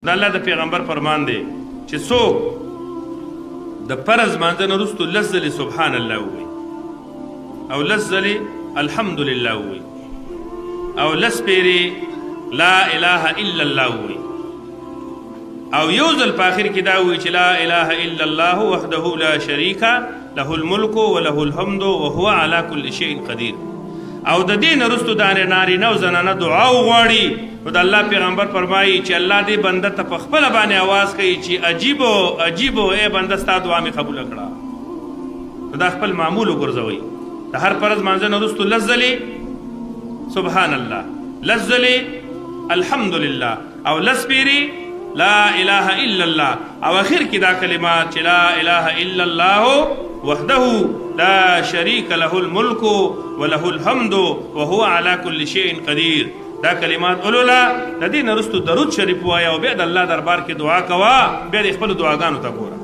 د الله د پیغمبر فرمان دی چې څوک د فرض مانځه نه وروستو لس ځلې سبحان الله ووایي او لس ځلې الحمدلله ووایي او لس پیرې لا اله الا الله ووایي او یو ځل په آخر کې دا ووایي چې لا اله الا الله وحده لا شریک له الملک وله الحمد وهو على كل شيء قدیر او د دې نه وروستو د نارینه او زنانه دعا وغواړي نو د الله پیغمبر فرمایي چې الله دې بنده ته په خپله باندې آواز کوي چې عجیبو عجیبو ای بنده ستا دعا مې قبوله کړه نو دا خپل معمول وګرځوئ د هر فرض مانځه نه وروستو لس ځلې سبحان الله لس ځلې الحمدلله او لس پیرې لا اله الا الله او اخر کې دا کلمات چې لا اله الا الله وحده لا شريك له الملك وله الحمد وهو على كل شيء قدير دا کلمات اولولا د دې نه وروستو درود شریف وایه او بیا د الله دربار کې دعا کوه بیا د خپلو دعاګانو ته ګوره